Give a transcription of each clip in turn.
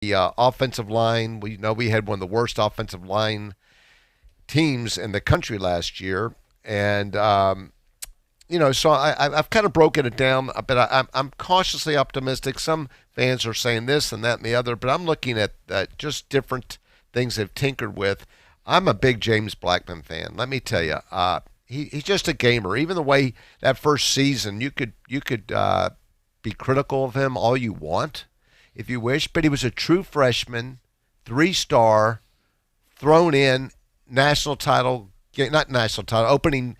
the offensive line. We know we had one of the worst offensive line teams in the country last year, and so I've kind of broken it down, but I'm cautiously optimistic. Some fans are saying this and that and the other, but I'm looking at just different things they've tinkered with. I'm a big James Blackman fan. Let me tell you, he's just a gamer. Even the way that first season, you could be critical of him all you want, if you wish, but he was a true freshman, 3-star, thrown in national title, not national title, opening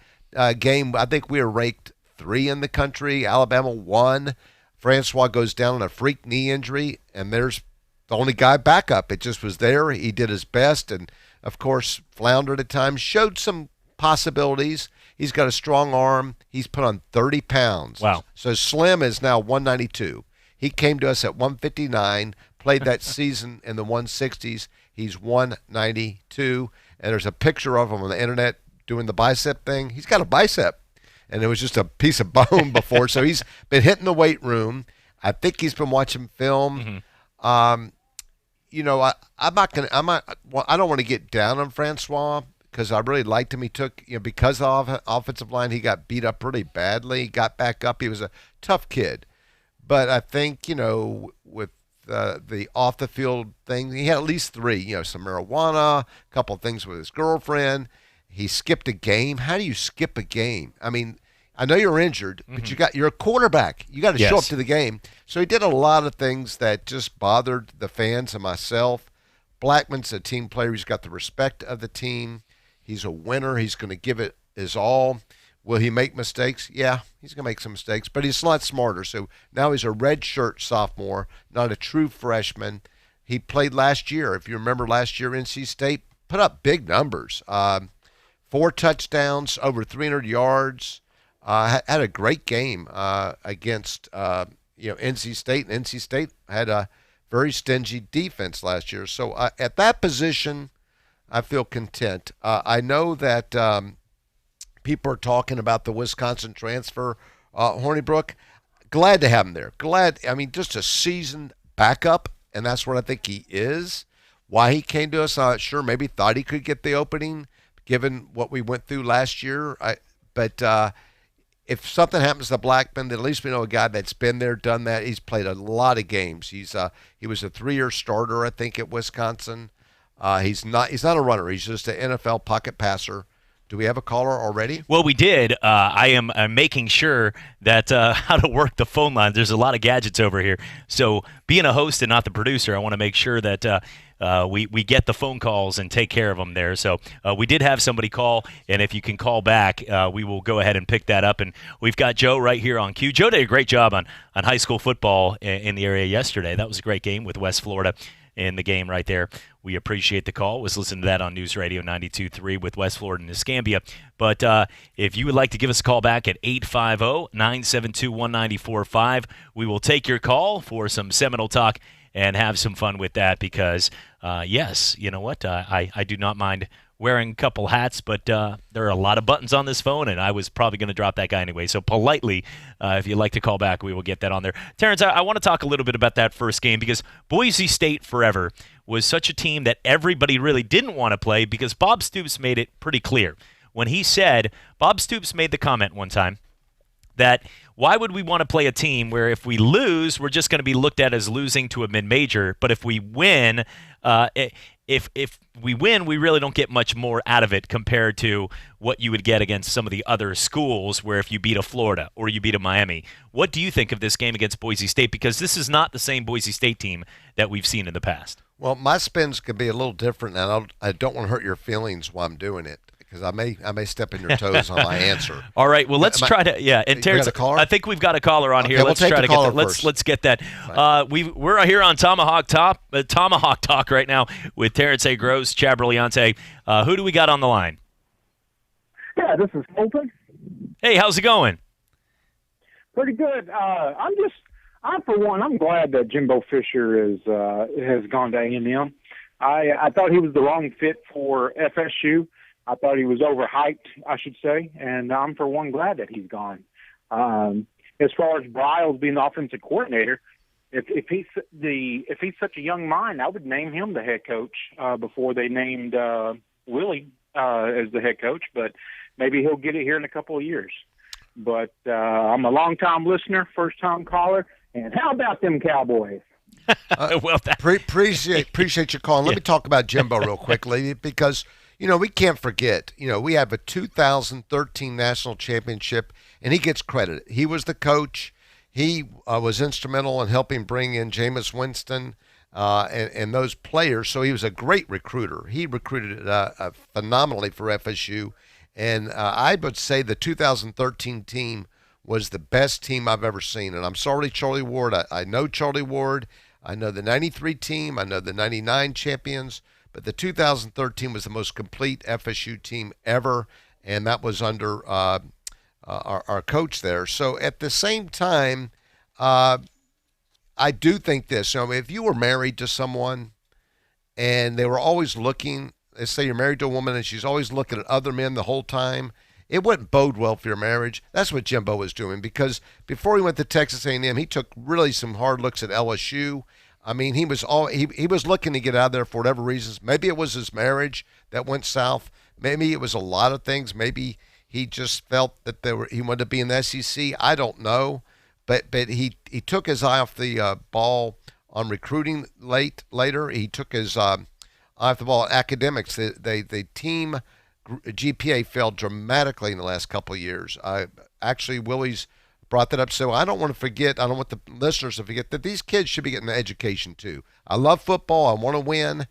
game. I think we were ranked 3 in the country. Alabama 1. Francois goes down on a freak knee injury, and there's the only guy backup. It just was there. He did his best, and of course floundered at times. Showed some possibilities. He's got a strong arm. He's put on 30 pounds. Wow. So Slim is now 192. He came to us at 159, played that season in the 160s. He's 192, and there's a picture of him on the internet doing the bicep thing. He's got a bicep, and it was just a piece of bone before. So he's been hitting the weight room. I think he's been watching film. I'm not gonna. Well, I don't want to get down on Francois because I really liked him. He took, because of the offensive line, he got beat up pretty badly. He got back up. He was a tough kid, but I think with the off the field thing, he had at least 3. Some marijuana, a couple of things with his girlfriend. He skipped a game. How do you skip a game? I mean, I know you're injured, but you're a quarterback. You got to show up Yes. to the game. So he did a lot of things that just bothered the fans and myself. Blackman's a team player. He's got the respect of the team. He's a winner. He's going to give it his all. Will he make mistakes? Yeah, he's going to make some mistakes, but he's a lot smarter. So now he's a redshirt sophomore, not a true freshman. He played last year. If you remember last year, NC State put up big numbers. 4 touchdowns, over 300 yards. Had a great game against NC State. And NC State had a very stingy defense last year. So at that position, I feel content. I know that people are talking about the Wisconsin transfer, Hornibrook. Glad to have him there. Glad. I mean, just a seasoned backup, and that's what I think he is. Why he came to us, I'm not sure. Maybe thought he could get the opening, given what we went through last year. But if something happens to Blackman, then at least we know a guy that's been there, done that. He's played a lot of games. He was a 3-year starter, I think, at Wisconsin. He's not a runner. He's just an NFL pocket passer. Do we have a caller already? Well, we did. I'm making sure that how to work the phone line. There's a lot of gadgets over here. So being a host and not the producer, I want to make sure that we get the phone calls and take care of them there. So we did have somebody call, and if you can call back, we will go ahead and pick that up. And we've got Joe right here on cue. Joe did a great job on high school football in the area yesterday. That was a great game with West Florida in the game right there. We appreciate the call. Was listening to that on News Radio 92.3 with West Florida and Escambia. But if you would like to give us a call back at 850-972-1945, we will take your call for some Seminole talk and have some fun with that because, yes, you know what? I do not mind wearing a couple hats, but there are a lot of buttons on this phone, and I was probably going to drop that guy anyway. So politely, if you'd like to call back, we will get that on there. Terrence, I want to talk a little bit about that first game because Boise State forever was such a team that everybody really didn't want to play because Bob Stoops made it pretty clear. When he said, Bob Stoops made the comment one time that why would we want to play a team where if we lose, we're just going to be looked at as losing to a mid-major, but if we win, if we win, we really don't get much more out of it compared to what you would get against some of the other schools where if you beat a Florida or you beat a Miami. What do you think of this game against Boise State? Because this is not the same Boise State team that we've seen in the past. Well, my spins could be a little different, and I don't want to hurt your feelings while I'm doing it because I may step in your toes on my answer. All right, well, let's try to And Terrence, I think we've got a caller on here. Let's try to get that. Let's get that. Right. We're here on Tomahawk Talk right now with Terrence A. Gross, Chad Brillante. Who do we got on the line? Yeah, this is Colton. Hey, how's it going? Pretty good. I'm for one, I'm glad that Jimbo Fisher has gone to A&M. I thought he was the wrong fit for FSU. I thought he was overhyped, I should say, and I'm for one glad that he's gone. As far as Briles being the offensive coordinator, if he's such a young mind, I would name him the head coach before they named Willie as the head coach. But maybe he'll get it here in a couple of years. But I'm a long-time listener, first-time caller. And how about them Cowboys? Well, appreciate your call. And let me talk about Jimbo real quickly because, we can't forget, we have a 2013 national championship, and he gets credit. He was the coach. He was instrumental in helping bring in Jameis Winston and those players. So he was a great recruiter. He recruited phenomenally for FSU. And I would say the 2013 team was the best team I've ever seen. And I'm sorry, Charlie Ward. I know Charlie Ward. I know the 93 team. I know the 99 champions. But the 2013 was the most complete FSU team ever. And that was under our coach there. So at the same time, I do think this. If you were married to someone and they were always looking, let's say you're married to a woman and she's always looking at other men the whole time, it wouldn't bode well for your marriage. That's what Jimbo was doing because before he went to Texas A&M, he took really some hard looks at LSU. I mean, he was looking to get out of there for whatever reasons. Maybe it was his marriage that went south. Maybe it was a lot of things. Maybe he just felt that he wanted to be in the SEC. I don't know, but he took his eye off the ball on recruiting later. He took his eye off the ball at academics. The team GPA fell dramatically in the last couple of years. Actually, Willie's brought that up, so I don't want to forget. I don't want the listeners to forget that these kids should be getting an education too. I love football. I want to win,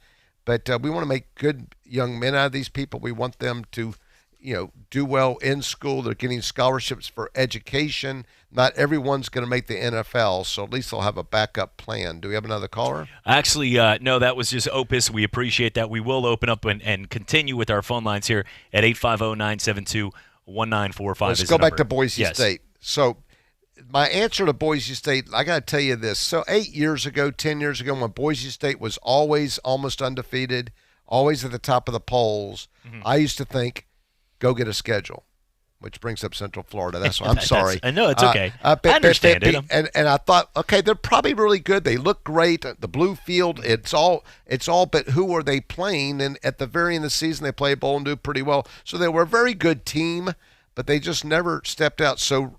but we want to make good young men out of these people. We want them to do well in school. They're getting scholarships for education. Not everyone's going to make the NFL, so at least they'll have a backup plan. Do we have another caller? Actually, no, that was just Opus. We appreciate that. We will open up and continue with our phone lines here at 850-972-1945. Let's go back to Boise State. So my answer to Boise State, I got to tell you this. So 8 years ago, 10 years ago, when Boise State was always almost undefeated, always at the top of the polls, I used to think, go get a schedule, which brings up Central Florida. That's why I'm sorry. I know, it's okay. I understand it. And I thought, okay, they're probably really good. They look great. The blue field, it's all. But who are they playing? And at the very end of the season, they play bowl and do pretty well. So they were a very good team, but they just never stepped out. So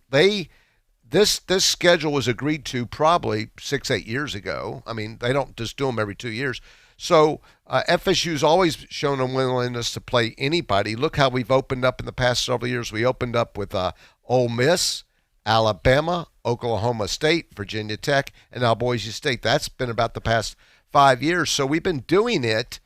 this schedule was agreed to probably 6-8 years ago. I mean, they don't just do them every 2 years. So FSU's always shown a willingness to play anybody. Look how we've opened up in the past several years. We opened up with Ole Miss, Alabama, Oklahoma State, Virginia Tech, and now Boise State. That's been about the past 5 years. So we've been doing it.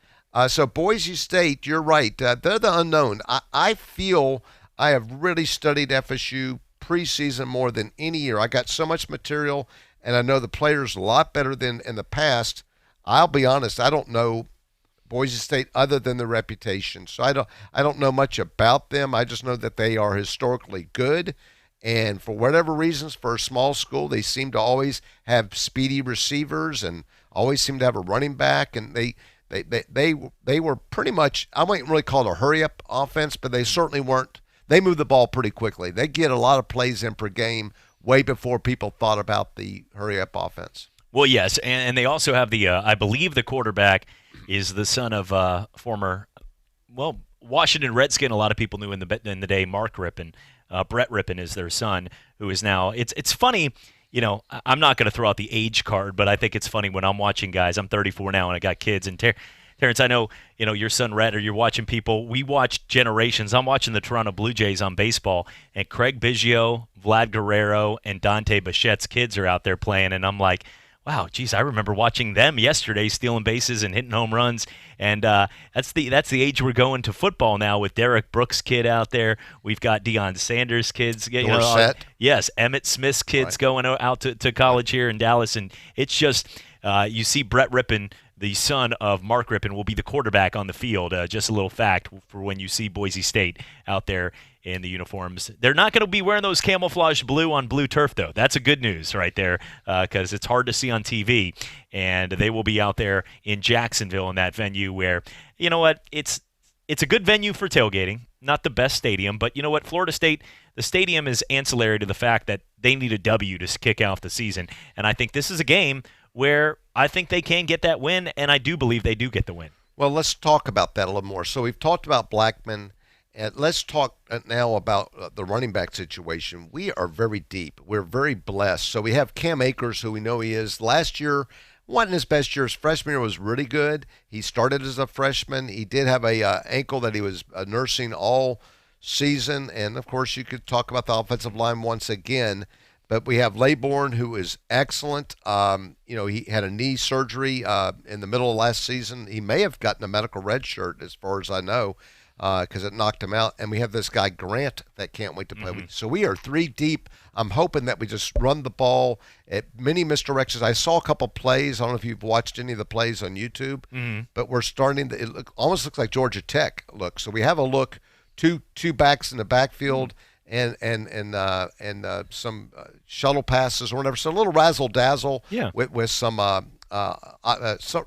So Boise State, you're right. They're the unknown. I feel I have really studied FSU preseason more than any year. I got so much material, and I know the players a lot better than in the past. I'll be honest, I don't know Boise State other than the reputation. So I don't know much about them. I just know that they are historically good. And for whatever reasons, for a small school, they seem to always have speedy receivers and always seem to have a running back. And they were pretty much, I wouldn't really call it a hurry-up offense, but they certainly weren't. They moved the ball pretty quickly. They get a lot of plays in per game way before people thought about the hurry-up offense. Well, yes, and they also have I believe the quarterback is the son of former, Washington Redskin. A lot of people knew in the day, Mark Rippon. Brett Rippon is their son, who is now. It's funny, I'm not going to throw out the age card, but I think it's funny when I'm watching guys. I'm 34 now, and I got kids. And Terrence, I know your son Rhett, or you're watching people. We watch generations. I'm watching the Toronto Blue Jays on baseball, and Craig Biggio, Vlad Guerrero, and Dante Bichette's kids are out there playing, and I'm like, wow, geez, I remember watching them yesterday, stealing bases and hitting home runs, and that's the age we're going to football now with Derek Brooks' kid out there. We've got Deion Sanders' kids, yes, Emmitt Smith's kids going out to college here in Dallas, and it's just you see Brett Rippon, the son of Mark Rippon, will be the quarterback on the field. Just a little fact for when you see Boise State out there in the uniforms. They're not going to be wearing those camouflage blue on blue turf, though. That's a good news right there because it's hard to see on TV. And they will be out there in Jacksonville in that venue where, you know what, it's a good venue for tailgating. not the best stadium, but you know what? Florida State, the stadium is ancillary to the fact that they need a W to kick off the season. And I think this is a game where I think they can get that win, and I do believe they do get the win. Well, let's talk about that a little more. So we've talked about Blackman, and let's talk now about the running back situation. We are very deep. We're very blessed. So we have Cam Akers, who we know he is. Last year, wasn't his best year. His freshman year was really good. He started as a freshman. He did have a ankle that he was nursing all season. And, of course, you could talk about the offensive line once again. But we have Laybourne, who is excellent. He had a knee surgery in the middle of last season. He may have gotten a medical red shirt, as far as I know, because it knocked him out. And we have this guy, Grant, that can't wait to play. So we are 3 deep. I'm hoping that we just run the ball at many misdirections. I saw a couple plays. I don't know if you've watched any of the plays on YouTube, but we're starting to – almost looks like Georgia Tech look. So we have a look, two backs in the backfield – and some shuttle passes or whatever. So a little razzle dazzle with some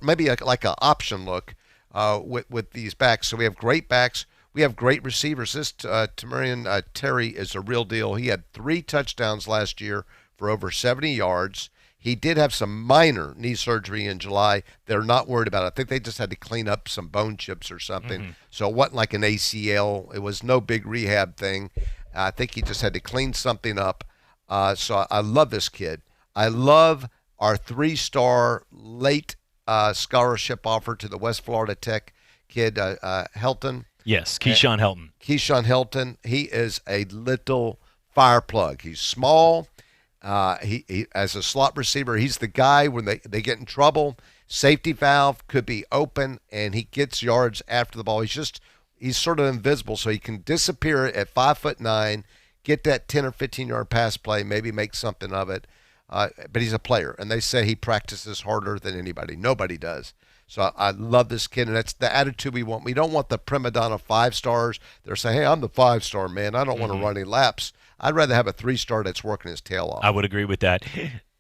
maybe like an option look with these backs. So we have great backs. We have great receivers. This Tamarian Terry is a real deal. He had 3 touchdowns last year for over 70 yards. He did have some minor knee surgery in July. They're not worried about it. I think they just had to clean up some bone chips or something. So it wasn't like an ACL. It was no big rehab thing. I think he just had to clean something up. So I love this kid. I love our 3-star late scholarship offer to the West Florida Tech kid, Helton. Yes, Keyshawn Helton. Keyshawn Helton. He is a little fire plug. He's small. He as a slot receiver, he's the guy when they get in trouble. Safety valve could be open, and he gets yards after the ball. He's sort of invisible, so he can disappear at 5'9", get that 10 or 15-yard pass play, maybe make something of it. But he's a player, and they say he practices harder than anybody. Nobody does. So I love this kid, and that's the attitude we want. We don't want the prima donna 5-stars. They're saying, hey, I'm the 5-star, man. I don't want to run any laps. I'd rather have a 3-star that's working his tail off. I would agree with that.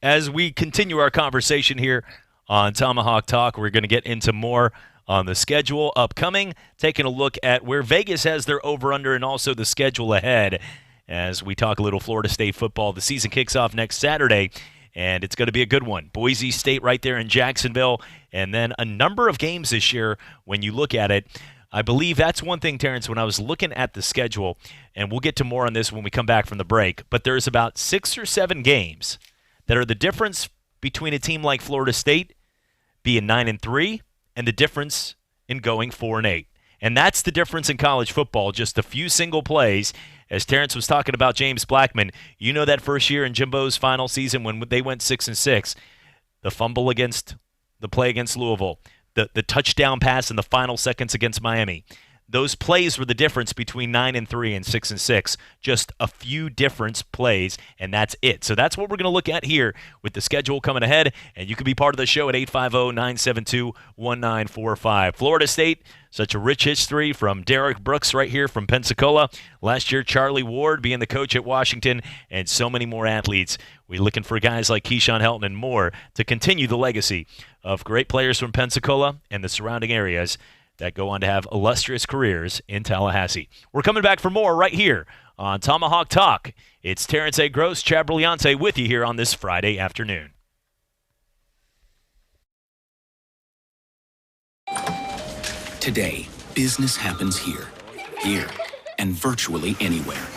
As we continue our conversation here on Tomahawk Talk, we're going to get into more on the schedule upcoming, taking a look at where Vegas has their over-under and also the schedule ahead as we talk a little Florida State football. The season kicks off next Saturday, and it's going to be a good one. Boise State right there in Jacksonville, and then a number of games this year when you look at it. I believe that's one thing, Terrence, when I was looking at the schedule, and we'll get to more on this when we come back from the break, but there's about 6 or 7 games that are the difference between a team like Florida State being 9-3 and the difference in going 4-8. And that's the difference in college football, just a few single plays. As Terrence was talking about James Blackman, you know that first year in Jimbo's final season when they went 6-6, the fumble against the play against Louisville, the touchdown pass in the final seconds against Miami. Those plays were the difference between 9-3 and 6-6. Just a few difference plays, and that's it. So that's what we're going to look at here with the schedule coming ahead, and you can be part of the show at 850-972-1945. Florida State, such a rich history from Derek Brooks right here from Pensacola. Last year, Charlie Ward being the coach at Washington, and so many more athletes. We're looking for guys like Keyshawn Helton and more to continue the legacy of great players from Pensacola and the surrounding areas that go on to have illustrious careers in Tallahassee. We're coming back for more right here on Tomahawk Talk. It's Terrence A. Gross, Chad Brillante with you here on this Friday afternoon. Today, business happens here, and virtually anywhere.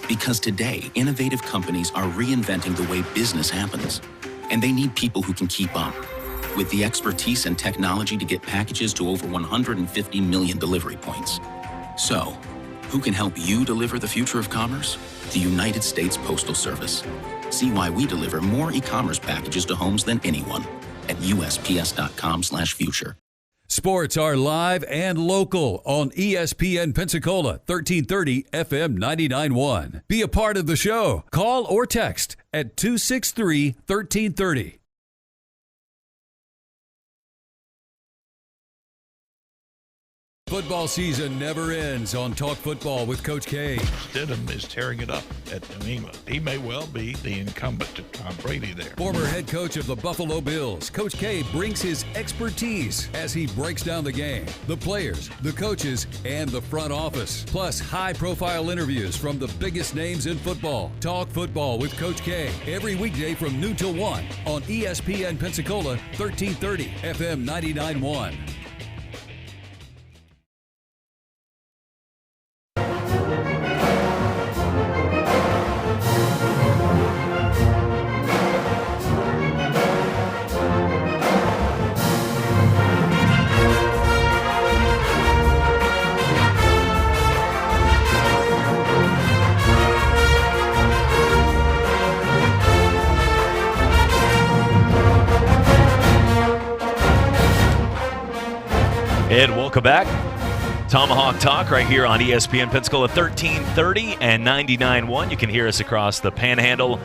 Because today, innovative companies are reinventing the way business happens, and they need people who can keep up. With the expertise and technology to get packages to over 150 million delivery points. So, who can help you deliver the future of commerce? The United States Postal Service. See why we deliver more e-commerce packages to homes than anyone at USPS.com/future. Sports are live and local on ESPN Pensacola 1330 FM 99.1. Be a part of the show. Call or text at 263-1330. Football season never ends on Talk Football with Coach K. Stidham is tearing it up at New England. He may well be the incumbent to Tom Brady there. Former head coach of the Buffalo Bills, Coach K brings his expertise as he breaks down the game, the players, the coaches, and the front office. Plus, high-profile interviews from the biggest names in football. Talk Football with Coach K every weekday from noon till 1 on ESPN Pensacola 1330 FM 99.1. And welcome back. Tomahawk Talk right here on ESPN Pensacola 1330 and 99.1. You can hear us across the Panhandle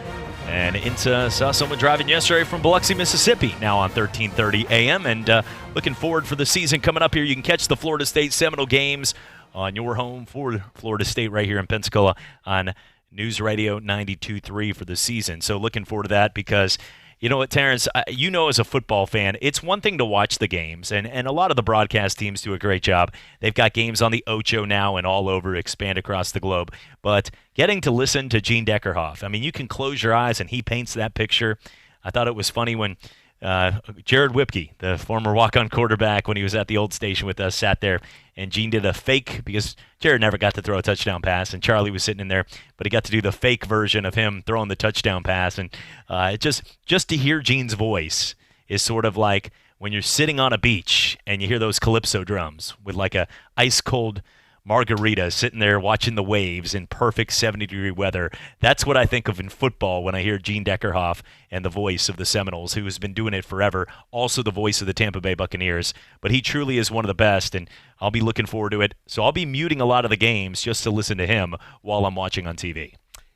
and into, saw someone driving yesterday from Biloxi, Mississippi, now on 1330 AM. And looking forward for the season coming up here. You can catch the Florida State Seminole games on your home for Florida State right here in Pensacola on News Radio 92.3 for the season. So looking forward to that because you know what, Terrence, you know as a football fan, it's one thing to watch the games, and a lot of the broadcast teams do a great job. They've got games on the Ocho now and all over, expand across the globe. But getting to listen to Gene Deckerhoff, I mean, you can close your eyes and he paints that picture. I thought it was funny when Jared Whipke, the former walk-on quarterback, when he was at the old station with us, sat there, and Gene did a fake, because Jared never got to throw a touchdown pass, and Charlie was sitting in there, but he got to do the fake version of him throwing the touchdown pass, and it just to hear Gene's voice is sort of like when you're sitting on a beach and you hear those calypso drums with like a ice-cold margarita sitting there watching the waves in perfect 70-degree weather. That's what I think of in football when I hear Gene Deckerhoff and the voice of the Seminoles, who has been doing it forever, also the voice of the Tampa Bay Buccaneers. But he truly is one of the best, and I'll be looking forward to it. So I'll be muting a lot of the games just to listen to him while I'm watching on TV.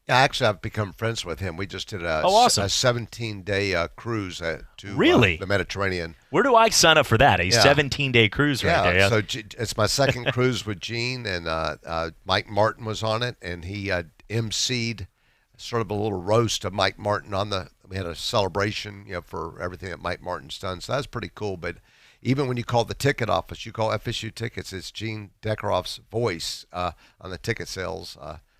Yeah, actually, I've become friends with him. We just did a awesome. a 17-day cruise to really? The Mediterranean. Where do I sign up for that? A 17-day cruise right there. Yeah, so it's my second cruise with Gene, and Mike Martin was on it, and he emceed sort of a little roast of Mike Martin we had a celebration, for everything that Mike Martin's done. So that's pretty cool. But even when you call the ticket office, you call FSU Tickets, it's Gene Deckerhoff's voice on the ticket sales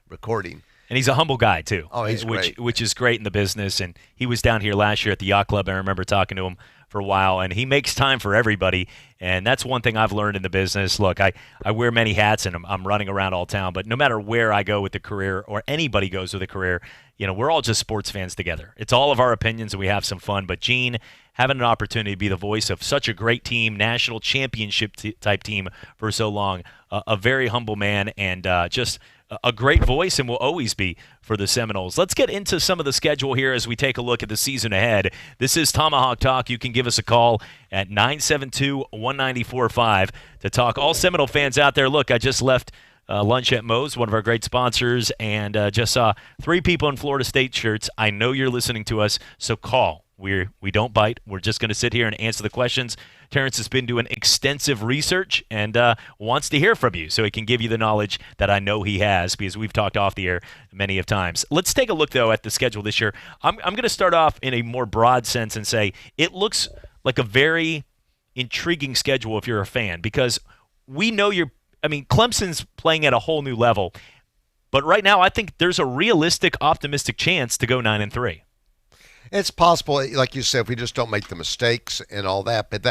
recording. And he's a humble guy, too. Oh, he's great. Which is great in the business. And he was down here last year at the Yacht Club. I remember talking to him for a while. And he makes time for everybody. And that's one thing I've learned in the business. Look, I wear many hats, and I'm running around all town. But no matter where I go with the career or anybody goes with a career, we're all just sports fans together. It's all of our opinions, and we have some fun. But Gene, having an opportunity to be the voice of such a great team, national championship type team for so long, a very humble man, and just a great voice, and will always be for the Seminoles. Let's get into some of the schedule here as we take a look at the season ahead. This is Tomahawk Talk. You can give us a call at 972-1945 to talk. All Seminole fans out there, look, I just left lunch at Moe's, one of our great sponsors, and just saw 3 people in Florida State shirts. I know you're listening to us, so call. We don't bite. We're just going to sit here and answer the questions. Terrence has been doing extensive research and wants to hear from you so he can give you the knowledge that I know he has, because we've talked off the air many of times. Let's take a look, though, at the schedule this year. I'm going to start off in a more broad sense and say it looks like a very intriguing schedule if you're a fan, because we know Clemson's playing at a whole new level. But right now I think there's a realistic, optimistic chance to go 9-3. It's possible, like you said, if we just don't make the mistakes and all that. But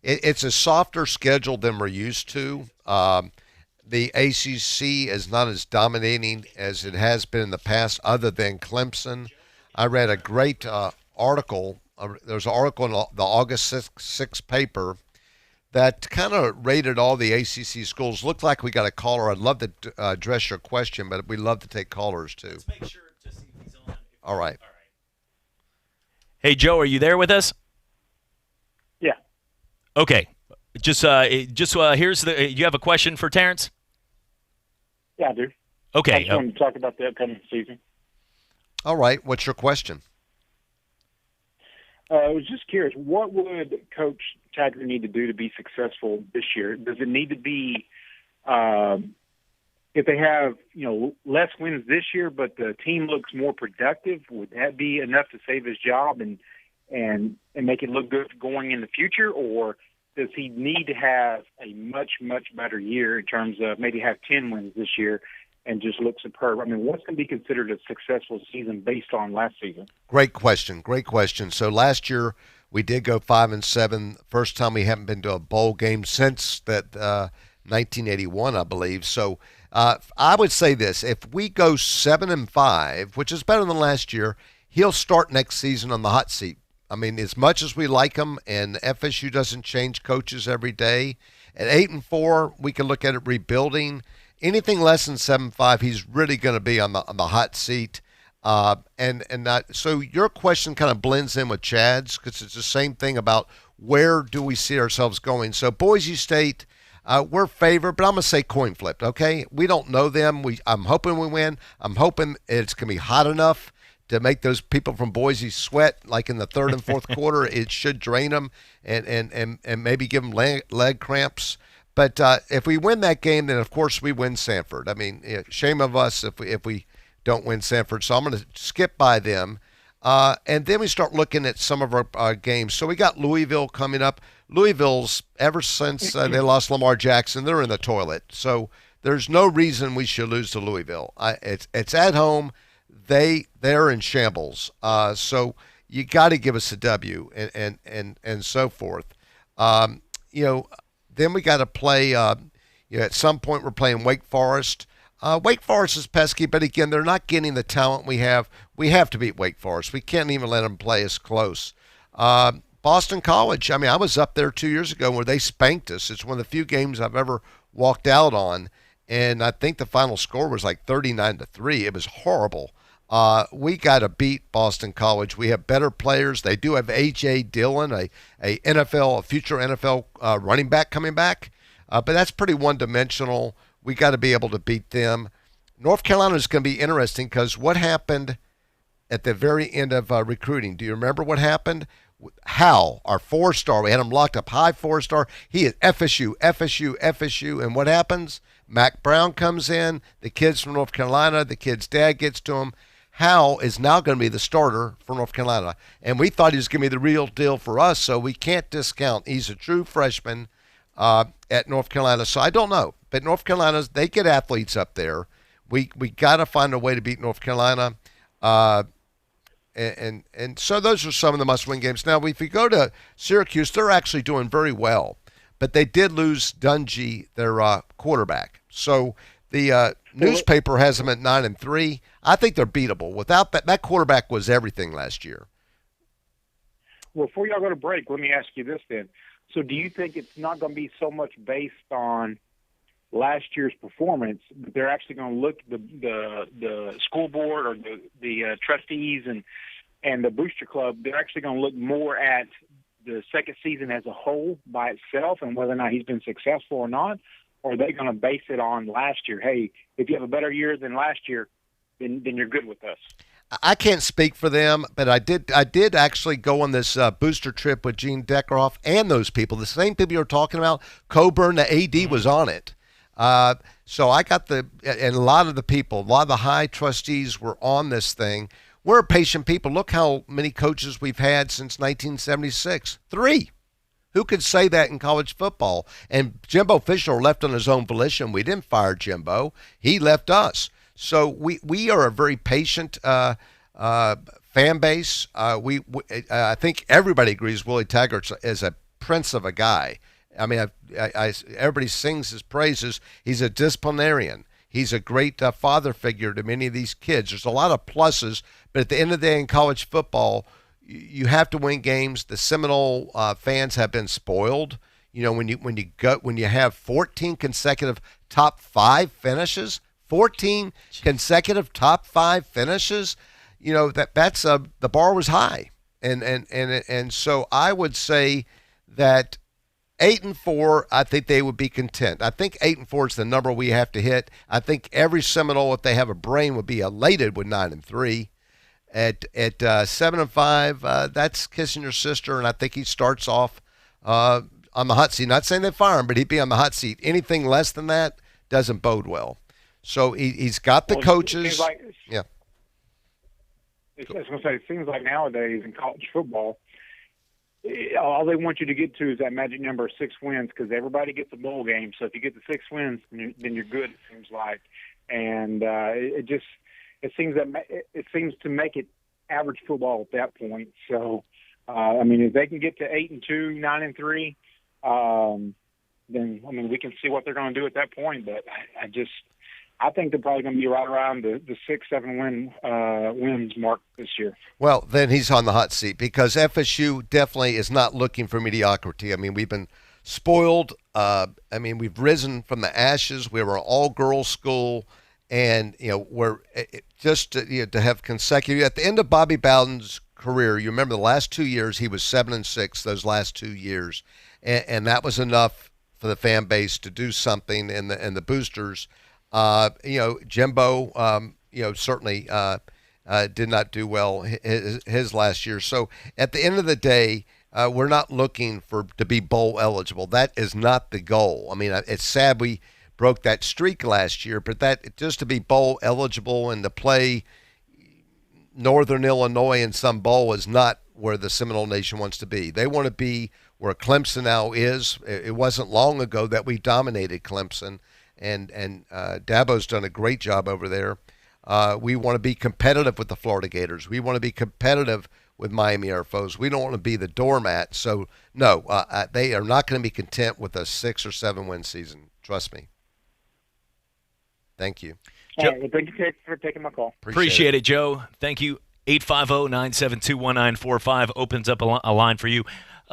it's a softer schedule than we're used to. The ACC is not as dominating as it has been in the past, other than Clemson. I read a great article. There's an article in the August 6th paper that kind of rated all the ACC schools. Looked like we got a caller. I'd love to address your question, but we'd love to take callers too. Let's make sure to see if he's on. All right. Hey, Joe, are you there with us? Yeah. Okay. Here's you have a question for Terrence? Yeah, I do. Okay. I just wanted to talk about the upcoming season. All right. What's your question? I was just curious, what would Coach Taggart need to do to be successful this year? Does it need to be if they have less wins this year, but the team looks more productive? Would that be enough to save his job and make it look good going in the future, or does he need to have a much, much better year in terms of maybe have 10 wins this year and just look superb? I mean, what's going to be considered a successful season based on last season? Great question. So last year we did go 5-7. First time we haven't been to a bowl game since that 1981, I believe. So I would say this: if we go 7-5, which is better than last year, he'll start next season on the hot seat. I mean, as much as we like him, and FSU doesn't change coaches every day, at 8-4, we can look at it rebuilding. Anything less than 7-5, he's really going to be on the hot seat. So your question kind of blends in with Chad's, because it's the same thing about where do we see ourselves going. So Boise State, we're favored, but I'm going to say coin flipped, okay? We don't know them. I'm hoping we win. I'm hoping it's going to be hot enough to make those people from Boise sweat, like in the third and fourth quarter. It should drain them and maybe give them leg cramps. But if we win that game, then of course we win Sanford. I mean, shame of us if we don't win Sanford. So I'm going to skip by them. And then we start looking at some of our games. So we got Louisville coming up. Louisville's, ever since they lost Lamar Jackson, they're in the toilet. So there's no reason we should lose to Louisville. It's at home. They're in shambles. So you got to give us a W and so forth. Then we got to play. At some point we're playing Wake Forest. Wake Forest is pesky, but again, they're not getting the talent we have. We have to beat Wake Forest. We can't even let them play us close. Boston College, I was up there 2 years ago where they spanked us. It's one of the few games I've ever walked out on, and I think the final score was like 39-3. It was horrible. We got to beat Boston College. We have better players. They do have A.J. Dillon, a future NFL running back coming back, but that's pretty one-dimensional. We got to be able to beat them. North Carolina is going to be interesting because what happened at the very end of recruiting? Do you remember what happened? Hal, our 4-star, we had him locked up high 4-star. He is FSU. And what happens? Mac Brown comes in, the kid's from North Carolina, the kid's dad gets to him. Hal is now going to be the starter for North Carolina. And we thought he was going to be the real deal for us, so we can't discount. He's a true freshman at North Carolina. So I don't know. But North Carolina, they get athletes up there. We got to find a way to beat North Carolina. And so those are some of the must-win games. Now, if we go to Syracuse, they're actually doing very well. But they did lose Dungy, their quarterback. So the newspaper has them at 9-3. I think they're beatable. Without that quarterback was everything last year. Well, before y'all go to break, let me ask you this then. So do you think it's not going to be so much based on last year's performance, but they're actually going to look the school board or the trustees and the booster club, they're actually going to look more at the second season as a whole by itself and whether or not he's been successful or not? Or are they going to base it on last year? Hey, if you have a better year than last year, then you're good with us. I can't speak for them, but I did actually go on this booster trip with Gene Deckerhoff and those people, the same people you're talking about. Coburn, the AD, was on it. So I got and a lot of the high trustees were on this thing. We're patient people. Look how many coaches we've had since 1976. 3. Who could say that in college football? And Jimbo Fisher left on his own volition. We didn't fire Jimbo. He left us. So we are a very patient fan base. I think everybody agrees Willie Taggart is a prince of a guy. I mean, everybody sings his praises. He's a disciplinarian. He's a great father figure to many of these kids. There's a lot of pluses, but at the end of the day in college football, you have to win games. The Seminole fans have been spoiled. You know, when you have 14 consecutive top 5 finishes, 14 consecutive top 5 finishes, you know that's the bar was high, and so I would say that 8-4, I think they would be content. I think 8-4 is the number we have to hit. I think every Seminole, if they have a brain, would be elated with 9-3. At 7-5, that's kissing your sister, and I think he starts off on the hot seat. Not saying they fire him, but he'd be on the hot seat. Anything less than that doesn't bode well. So he's got the coaches. It seems like, yeah. I was going to say, it seems like nowadays in college football, all they want you to get to is that magic number of 6 wins, because everybody gets a bowl game. So if you get the 6 wins, then you're good, it seems like. And it seems to make it average football at that point. So, if they can get to 8-2, 9-3, then we can see what they're going to do at that point. But I think they're probably going to be right around the 6-7 wins mark this year. Well, then he's on the hot seat, because FSU definitely is not looking for mediocrity. We've been spoiled. We've risen from the ashes. We were an all-girls school, and we're just to have consecutive. At the end of Bobby Bowden's career, you remember the last 2 years he was 7-6. Those last 2 years, and that was enough for the fan base to do something, and the boosters. Jimbo, certainly did not do well his last year. So at the end of the day, we're not looking to be bowl eligible. That is not the goal. It's sad we broke that streak last year, but that just to be bowl eligible and to play Northern Illinois in some bowl is not where the Seminole Nation wants to be. They want to be where Clemson now is. It wasn't long ago that we dominated Clemson. And Dabo's done a great job over there. We want to be competitive with the Florida Gators. We want to be competitive with Miami Air Foes. We don't want to be the doormat. So, no, they are not going to be content with a 6 or 7 win season. Trust me. Thank you. All right, well, thank you for taking my call. Appreciate it, Joe. Thank you. 850-972-1945 opens up a line for you.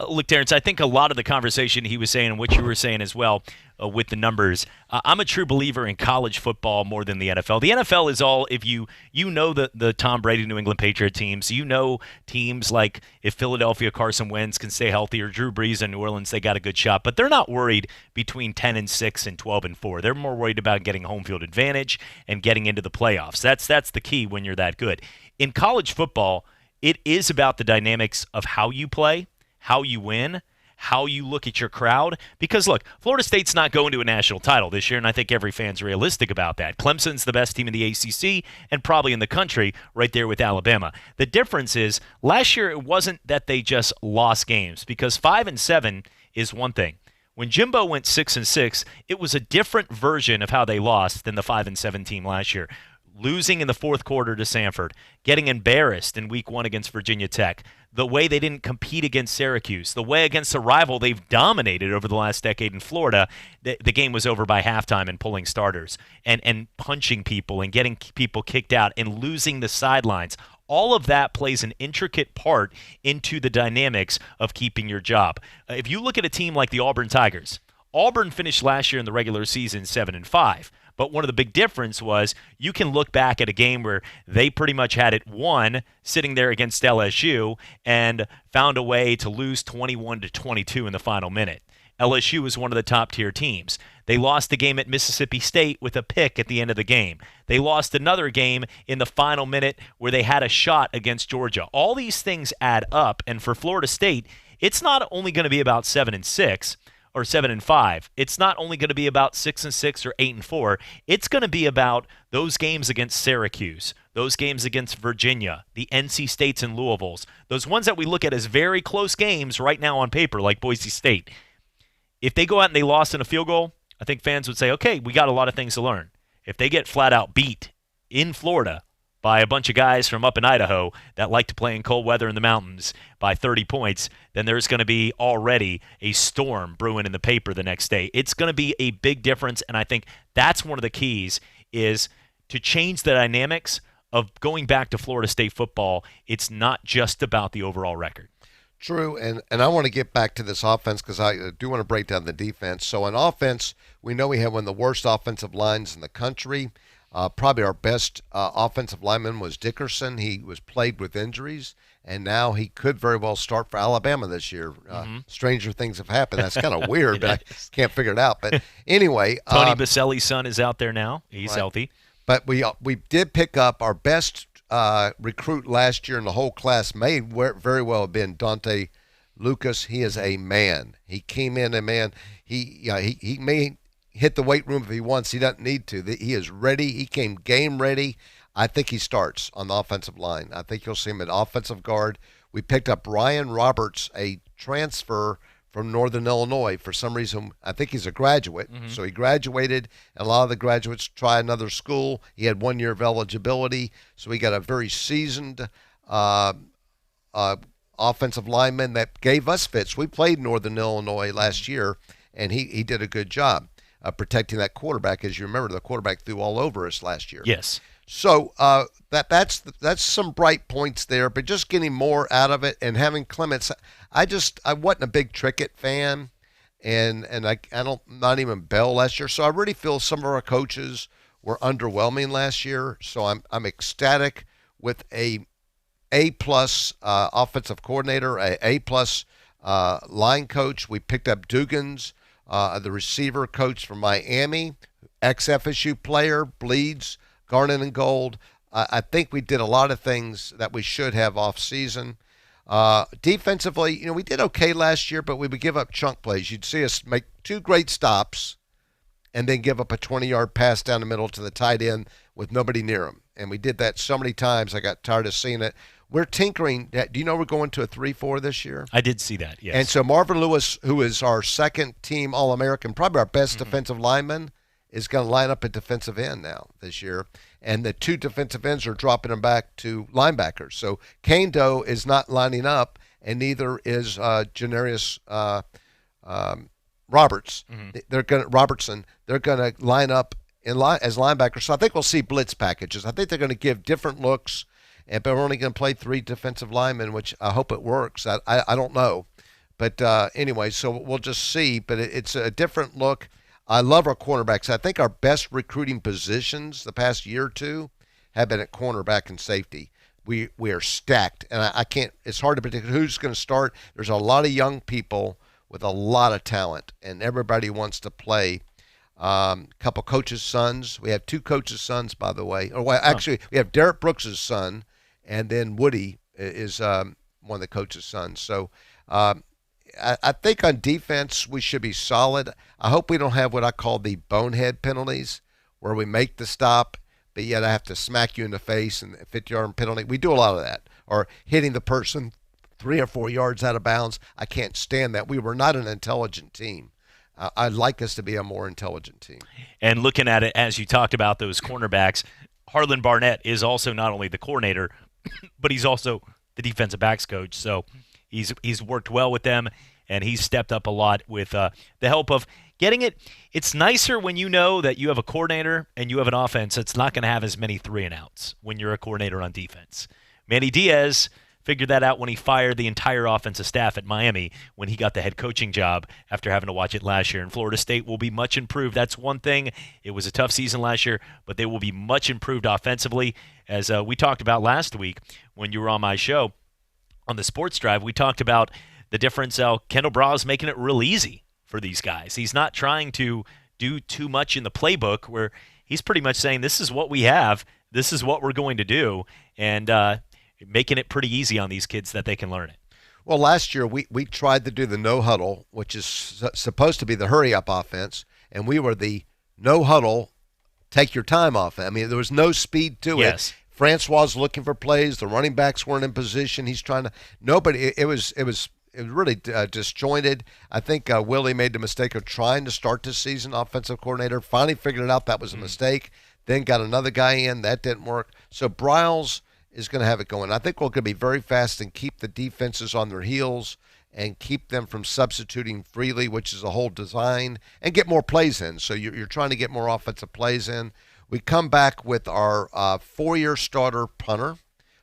Look, Terrence, I think a lot of the conversation he was saying and what you were saying as well with the numbers, I'm a true believer in college football more than the NFL. The NFL is all, if you know the Tom Brady New England Patriot teams, you know teams like if Philadelphia Carson Wentz can stay healthy or Drew Brees in New Orleans, they got a good shot. But they're not worried between 10-6 and 12-4. They're more worried about getting home field advantage and getting into the playoffs. That's the key when you're that good. In college football, it is about the dynamics of how you play, how you win, how you look at your crowd. Because, look, Florida State's not going to a national title this year, and I think every fan's realistic about that. Clemson's the best team in the ACC and probably in the country right there with Alabama. The difference is last year it wasn't that they just lost games, because 5-7 is one thing. When Jimbo went 6-6, it was a different version of how they lost than the 5-7 team last year. Losing in the fourth quarter to Samford, getting embarrassed in week 1 against Virginia Tech, the way they didn't compete against Syracuse, the way against a rival they've dominated over the last decade in Florida, the game was over by halftime and pulling starters and punching people and getting people kicked out and losing the sidelines. All of that plays an intricate part into the dynamics of keeping your job. If you look at a team like the Auburn Tigers, Auburn finished last year in the regular season 7-5. But one of the big difference was you can look back at a game where they pretty much had it won sitting there against LSU and found a way to lose 21-22 in the final minute. LSU was one of the top-tier teams. They lost the game at Mississippi State with a pick at the end of the game. They lost another game in the final minute where they had a shot against Georgia. All these things add up, and for Florida State, it's not only going to be about 7-6, or 7-5. It's not only going to be about 6-6 or 8-4. It's going to be about those games against Syracuse, those games against Virginia, the NC States and Louisville's, those ones that we look at as very close games right now on paper, like Boise State. If they go out and they lost in a field goal, I think fans would say, okay, we got a lot of things to learn. If they get flat out beat in Florida by a bunch of guys from up in Idaho that like to play in cold weather in the mountains by 30 points, then there's going to be already a storm brewing in the paper the next day. It's going to be a big difference, and I think that's one of the keys is to change the dynamics of going back to Florida State football. It's not just about the overall record. True, and I want to get back to this offense because I do want to break down the defense. So on offense, we know we have one of the worst offensive lines in the country. Probably our best offensive lineman was Dickerson. He was plagued with injuries, and now he could very well start for Alabama this year. Stranger things have happened. That's kind of weird, but I can't figure it out. But anyway. Tony Baselli's son is out there now. He's right. Healthy. But we did pick up our best recruit last year in the whole class. May very well have been Dante Lucas, he is a man. He came in a man. He may hit the weight room if he wants. He doesn't need to. He is ready. He came game ready. I think he starts on the offensive line. I think you'll see him at offensive guard. We picked up Ryan Roberts, a transfer from Northern Illinois. For some reason, I think he's a graduate. So he graduated, and a lot of the graduates try another school. He had 1 year of eligibility, so we got a very seasoned offensive lineman that gave us fits. We played Northern Illinois last year, and he did a good job protecting that quarterback. As you remember, the quarterback threw all over us last year. Yes. So that's some bright points there, but just getting more out of it and having Clements. I wasn't a big Trickett fan, and I don't not even Bell last year. So I really feel some of our coaches were underwhelming last year. So I'm ecstatic with A plus offensive coordinator, A plus line coach. We picked up Dugans, the receiver coach from Miami, ex-FSU player, bleeds garnet and gold. I think we did a lot of things that we should have off season. Defensively, we did okay last year, but we would give up chunk plays. You'd see us make 2 great stops and then give up a 20-yard pass down the middle to the tight end with nobody near him. And we did that so many times, I got tired of seeing it. We're tinkering. Do you know we're going to a 3-4 this year? I did see that, yes. And so Marvin Lewis, who is our second-team All-American, probably our best defensive lineman, is going to line up at defensive end now this year. And the 2 defensive ends are dropping them back to linebackers. So Kane Doe is not lining up, and neither is Janarius Roberts. Robertson. They're going to line up as linebackers. So I think we'll see blitz packages. I think they're going to give different looks, but we're only going to play 3 defensive linemen, which I hope it works. I don't know. But anyway, so we'll just see. But it's a different look. I love our cornerbacks. I think our best recruiting positions the past year or two have been at cornerback and safety. We are stacked, and I can't. It's hard to predict who's going to start. There's a lot of young people with a lot of talent, and everybody wants to play. Couple coaches' sons. We have 2 coaches' sons, by the way. Actually, we have Derek Brooks' son, and then Woody is one of the coaches' sons. So I think on defense we should be solid. I hope we don't have what I call the bonehead penalties, where we make the stop, but yet I have to smack you in the face and 50-yard penalty. We do a lot of that. Or hitting the person 3 or 4 yards out of bounds. I can't stand that. We were not an intelligent team. I'd like us to be a more intelligent team. And looking at it, as you talked about those cornerbacks, Harlan Barnett is also not only the coordinator, but he's also the defensive backs coach. So he's worked well with them, and he's stepped up a lot with the help of getting it. It's nicer when you know that you have a coordinator and you have an offense that's not going to have as many 3-and-outs when you're a coordinator on defense. Manny Diaz figured that out when he fired the entire offensive staff at Miami when he got the head coaching job after having to watch it last year. And Florida State will be much improved. That's one thing. It was a tough season last year, but they will be much improved offensively. As we talked about last week when you were on my show on the Sports Drive, we talked about the difference. Kendall Braw's making it real easy for these guys. He's not trying to do too much in the playbook, where he's pretty much saying, this is what we have, this is what we're going to do, and making it pretty easy on these kids that they can learn it. Well, last year we tried to do the no huddle, which is supposed to be the hurry up offense, and we were the no huddle, take your time offense. I mean, there was no speed to it. Francois was looking for plays. The running backs weren't in position. He's trying to. Nobody. It was really disjointed. I think Willie made the mistake of trying to start this season offensive coordinator. Finally figured it out that was a mistake. Then got another guy in. That didn't work. So Bryles is going to have it going. I think we're going to be very fast and keep the defenses on their heels and keep them from substituting freely, which is the whole design, and get more plays in. So you're trying to get more offensive plays in. We come back with our 4-year starter punter.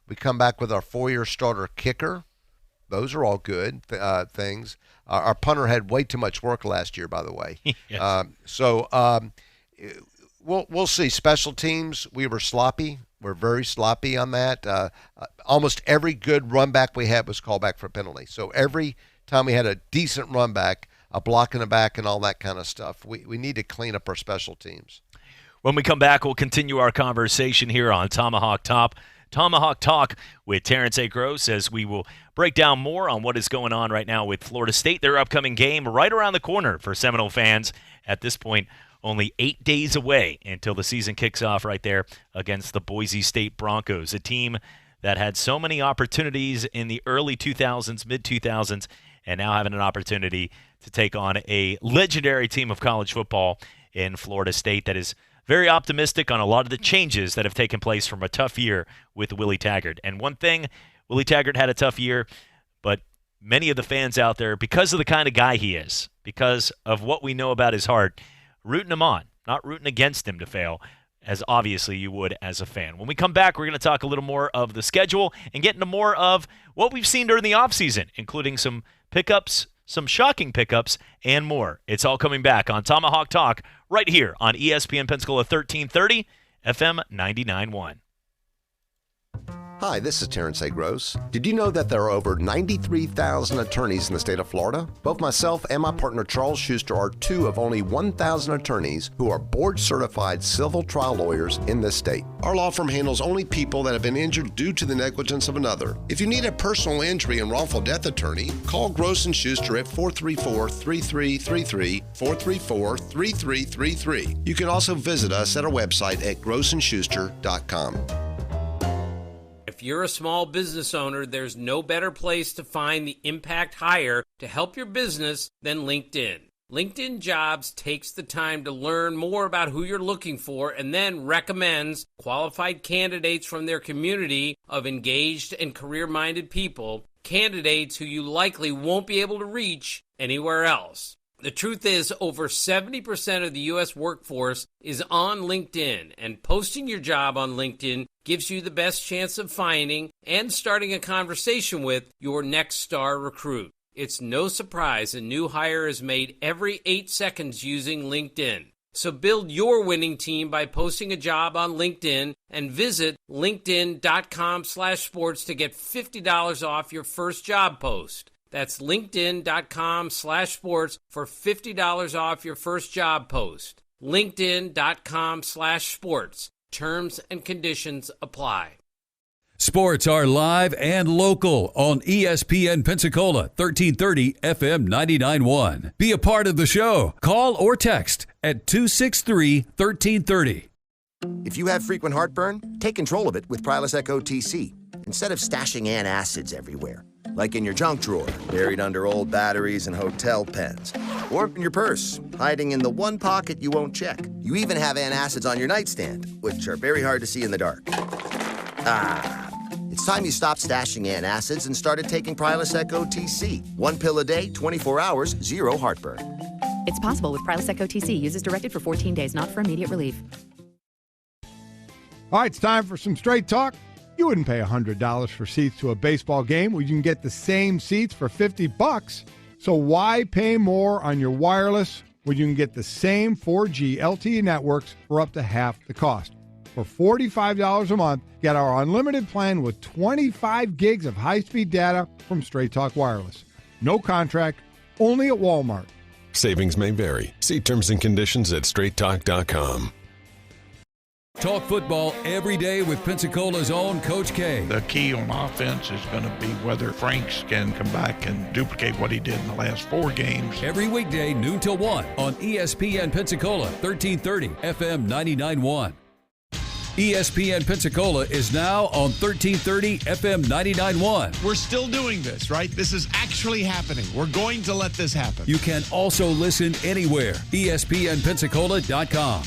We come back with our 4-year starter kicker. Those are all good things. Our punter had way too much work last year, by the way. Yes. We'll see. Special teams, we were sloppy. We're very sloppy on that. Almost every good run back we had was called back for a penalty. So every time we had a decent run back, a block in the back and all that kind of stuff, we need to clean up our special teams. When we come back, we'll continue our conversation here on Tomahawk Top. Tomahawk Talk with Terrence A. Gross, as we will break down more on what is going on right now with Florida State, their upcoming game right around the corner for Seminole fans. At this point, only 8 days away until the season kicks off right there against the Boise State Broncos, a team that had so many opportunities in the early 2000s, mid-2000s, and now having an opportunity to take on a legendary team of college football in Florida State that is very optimistic on a lot of the changes that have taken place from a tough year with Willie Taggart. And one thing, Willie Taggart had a tough year, but many of the fans out there, because of the kind of guy he is, because of what we know about his heart, rooting him on, not rooting against him to fail, as obviously you would as a fan. When we come back, we're going to talk a little more of the schedule and get into more of what we've seen during the offseason, including some pickups, some shocking pickups, and more. It's all coming back on Tomahawk Talk right here on ESPN Pensacola 1330, FM 99.1. Hi, this is Terrence A. Gross. Did you know that there are over 93,000 attorneys in the state of Florida? Both myself and my partner Charles Schuster are two of only 1,000 attorneys who are board-certified civil trial lawyers in this state. Our law firm handles only people that have been injured due to the negligence of another. If you need a personal injury and wrongful death attorney, call Gross & Schuster at 434-3333, 434-3333. You can also visit us at our website at grossandschuster.com. If you're a small business owner, there's no better place to find the impact hire to help your business than LinkedIn. LinkedIn Jobs takes the time to learn more about who you're looking for and then recommends qualified candidates from their community of engaged and career-minded people, candidates who you likely won't be able to reach anywhere else. The truth is, over 70% of the U.S. workforce is on LinkedIn, and posting your job on LinkedIn gives you the best chance of finding and starting a conversation with your next star recruit. It's no surprise a new hire is made every 8 seconds using LinkedIn. So build your winning team by posting a job on LinkedIn and visit linkedin.com/sports to get $50 off your first job post. That's linkedin.com/sports for $50 off your first job post. linkedin.com/sports. Terms and conditions apply. Sports are live and local on ESPN Pensacola 1330 FM 99.1. Be a part of the show. Call or text at 263-1330. If you have frequent heartburn, take control of it with Prilosec OTC instead of stashing antacids everywhere, like in your junk drawer, buried under old batteries and hotel pens, or in your purse, hiding in the one pocket you won't check. You even have antacids on your nightstand, which are very hard to see in the dark. It's time you stopped stashing antacids and started taking Prilosec OTC. 1 pill a day, 24 hours, zero heartburn. It's possible with Prilosec OTC. Use as directed for 14 days, not for immediate relief. All right, it's time for some straight talk. You wouldn't pay $100 for seats to a baseball game when you can get the same seats for $50. So why pay more on your wireless when you can get the same 4G LTE networks for up to half the cost? For $45 a month, get our unlimited plan with 25 gigs of high-speed data from Straight Talk Wireless. No contract, only at Walmart. Savings may vary. See terms and conditions at straighttalk.com. Talk football every day with Pensacola's own Coach K. The key on offense is going to be whether Franks can come back and duplicate what he did in the last 4 games. Every weekday, noon till 1 on ESPN Pensacola, 1330 FM 99.1. ESPN Pensacola is now on 1330 FM 99.1. We're still doing this, right? This is actually happening. We're going to let this happen. You can also listen anywhere. ESPNpensacola.com.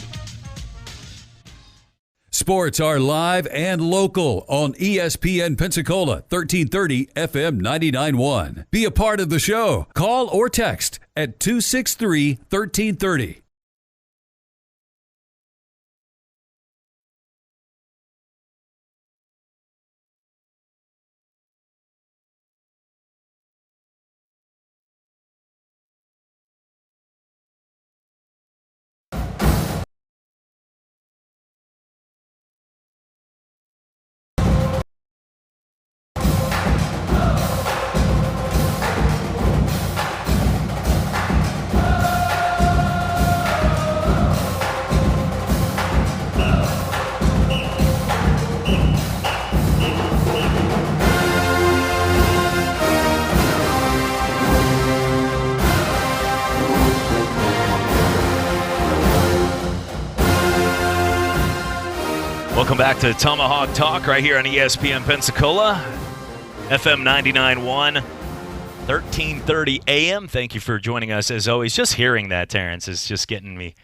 Sports are live and local on ESPN Pensacola 1330 FM 99.1. Be a part of the show. Call or text at 263-1330. Welcome back to Tomahawk Talk right here on ESPN Pensacola, FM 99.1, 1330 AM. Thank you for joining us as always. Just hearing that, Terrence, is just getting me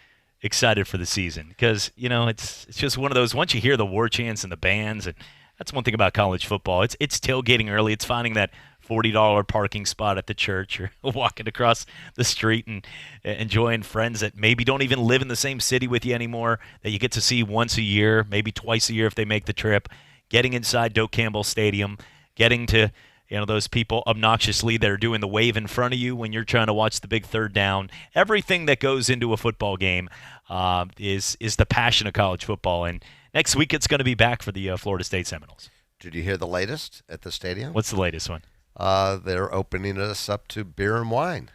excited for the season because, you know, it's just one of those, once you hear the war chants and the bands, and that's one thing about college football. It's tailgating early. It's finding that $40 parking spot at the church or walking across the street and enjoying friends that maybe don't even live in the same city with you anymore, that you get to see once a year, maybe twice a year if they make the trip, getting inside Doak Campbell Stadium, getting to, you know, those people obnoxiously that are doing the wave in front of you when you're trying to watch the big third down. Everything that goes into a football game is the passion of college football. And next week it's going to be back for the Florida State Seminoles. Did you hear the latest at the stadium? What's the latest one? They're opening us up to beer and wine.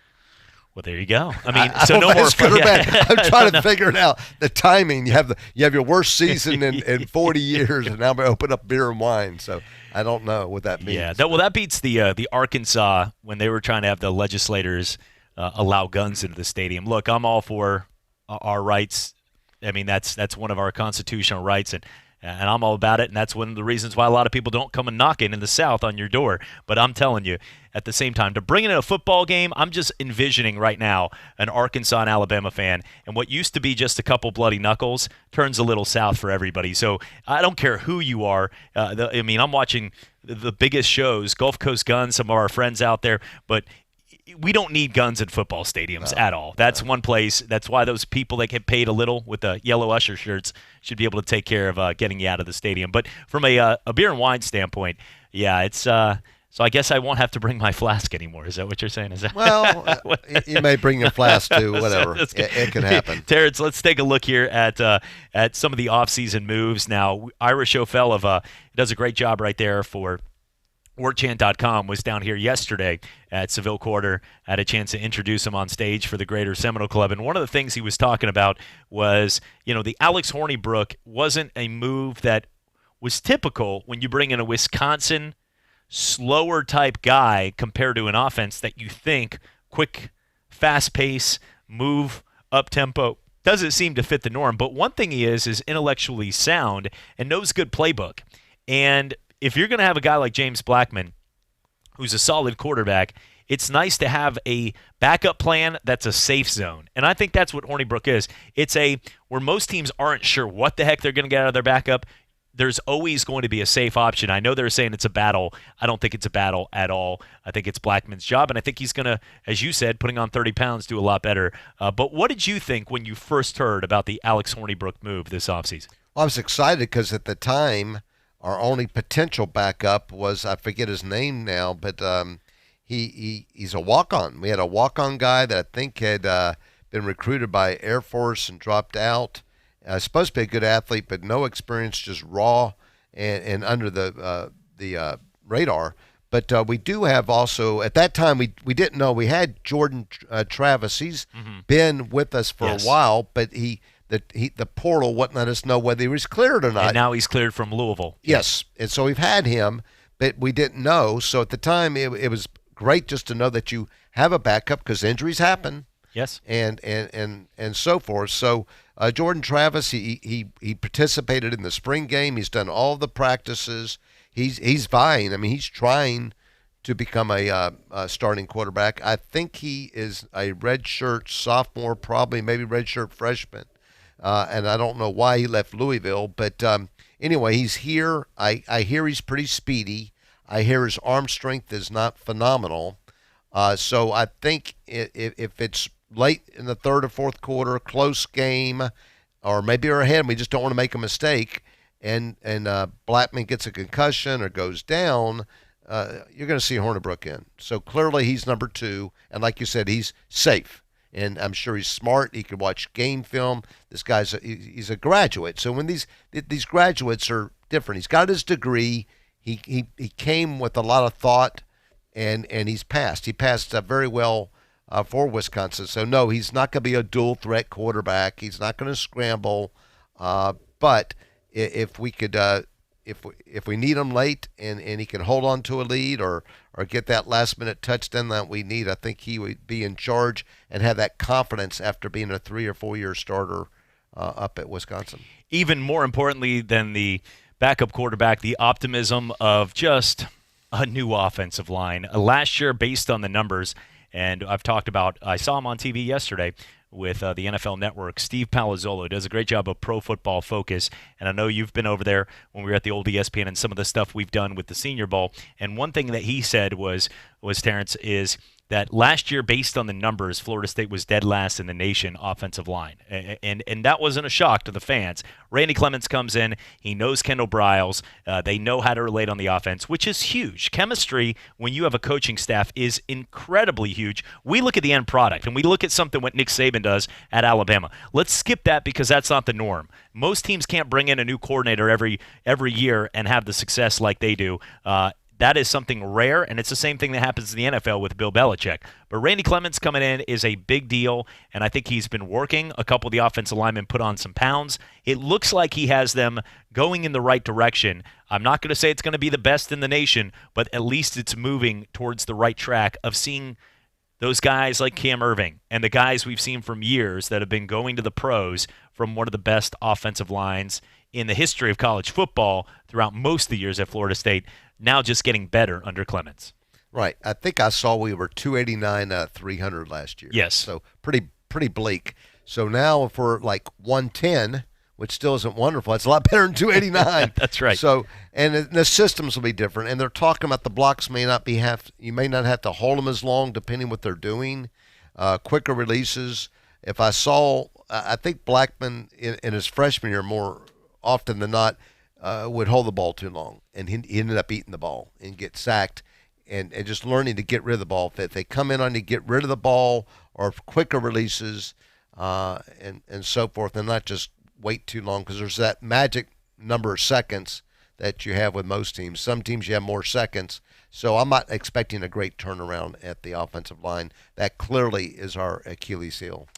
Well, there you go. I mean, so no more fun. I'm trying to figure it out. The timing. You have your worst season in 40 years, and now we open up beer and wine. So I don't know what that means. Yeah, that beats the Arkansas when they were trying to have the legislators allow guns into the stadium. Look, I'm all for our rights. I mean, that's one of our constitutional rights, and I'm all about it, and that's one of the reasons why a lot of people don't come and knocking in the South on your door. But I'm telling you, at the same time, to bring in a football game, I'm just envisioning right now an Arkansas and Alabama fan, and what used to be just a couple bloody knuckles turns a little south for everybody. So I don't care who you are. I'm watching the biggest shows, Gulf Coast Guns, some of our friends out there, but we don't need guns in football stadiums at all. That's one place. That's why those people that get paid a little with the yellow Usher shirts should be able to take care of getting you out of the stadium. But from a beer and wine standpoint, yeah, it's so I guess I won't have to bring my flask anymore. Is that what you're saying? Is that well? You may bring your flask too. Whatever. It can happen. Terrence, let's take a look here at some of the off-season moves. Now, Ira Schofel does a great job right there for WarChant.com, was down here yesterday at Seville Quarter. I had a chance to introduce him on stage for the Greater Seminole Club. And one of the things he was talking about was, the Alex Hornibrook wasn't a move that was typical when you bring in a Wisconsin slower type guy compared to an offense that you think quick, fast pace, move, up tempo. Doesn't seem to fit the norm. But one thing he is intellectually sound and knows good playbook. And if you're going to have a guy like James Blackman, who's a solid quarterback, it's nice to have a backup plan that's a safe zone. And I think that's what Hornibrook is. It's where most teams aren't sure what the heck they're going to get out of their backup. There's always going to be a safe option. I know they're saying it's a battle. I don't think it's a battle at all. I think it's Blackman's job, and I think he's going to, as you said, putting on 30 pounds, do a lot better. But what did you think when you first heard about the Alex Hornibrook move this offseason? Well, I was excited because at the time, our only potential backup was, I forget his name now, but he's a walk-on. We had a walk-on guy that I think had been recruited by Air Force and dropped out. Supposed to be a good athlete, but no experience, just raw and under the radar. But we do have also, at that time, we didn't know. We had Jordan Travis. He's been with us for a while, but the portal wouldn't let us know whether he was cleared or not. And now he's cleared from Louisville. Yes. And so we've had him, but we didn't know. So at the time, it was great just to know that you have a backup because injuries happen. Yes. And so forth. So Jordan Travis, he participated in the spring game. He's done all the practices. He's vying. I mean, he's trying to become a starting quarterback. I think he is a redshirt sophomore, probably maybe redshirt freshman. And I don't know why he left Louisville. But anyway, he's here. I hear he's pretty speedy. I hear his arm strength is not phenomenal. So I think if it's late in the third or fourth quarter, close game, or maybe we're ahead and we just don't want to make a mistake, and Blackman gets a concussion or goes down, you're going to see Hornibrook in. So clearly he's number two, and like you said, he's safe. And I'm sure he's smart. He can watch game film. This guy's he's a graduate. So when these graduates are different, he's got his degree. He came with a lot of thought, and he's passed. He passed very well for Wisconsin. So no, he's not going to be a dual threat quarterback. He's not going to scramble. But if we could, if we need him late and he can hold on to a lead or get that last minute touchdown that we need, I think he would be in charge and have that confidence after being a 3 or 4 year starter up at Wisconsin. Even more importantly than the backup quarterback, the optimism of just a new offensive line. Last year, based on the numbers, and I saw him on TV yesterday with the NFL Network. Steve Palazzolo does a great job of Pro Football Focus, and I know you've been over there when we were at the old ESPN and some of the stuff we've done with the Senior Bowl. And one thing that he said was Terrence, is that last year, based on the numbers, Florida State was dead last in the nation offensive line. And that wasn't a shock to the fans. Randy Clements comes in. He knows Kendall Briles. They know how to relate on the offense, which is huge. Chemistry, when you have a coaching staff, is incredibly huge. We look at the end product, and we look at something what Nick Saban does at Alabama. Let's skip that because that's not the norm. Most teams can't bring in a new coordinator every year and have the success like they do. That is something rare, and it's the same thing that happens in the NFL with Bill Belichick. But Randy Clements coming in is a big deal, and I think he's been working. A couple of the offensive linemen put on some pounds. It looks like he has them going in the right direction. I'm not going to say it's going to be the best in the nation, but at least it's moving towards the right track of seeing those guys like Cam Irving and the guys we've seen from years that have been going to the pros from one of the best offensive lines in the history of college football throughout most of the years at Florida State, now just getting better under Clements. Right. I think I saw we were 289, 300 last year. Yes. So pretty bleak. So now if we're like 110, which still isn't wonderful, it's a lot better than 289. That's right. So, and the systems will be different. And they're talking about the blocks you may not have to hold them as long depending what they're doing. Quicker releases. I think Blackman in his freshman year more often than not would hold the ball too long, and he ended up eating the ball and get sacked, and just learning to get rid of the ball. If they come in on you, get rid of the ball or quicker releases and so forth, and not just wait too long, because there's that magic number of seconds that you have with most teams. Some teams you have more seconds, so I'm not expecting a great turnaround at the offensive line. That clearly is our Achilles heel.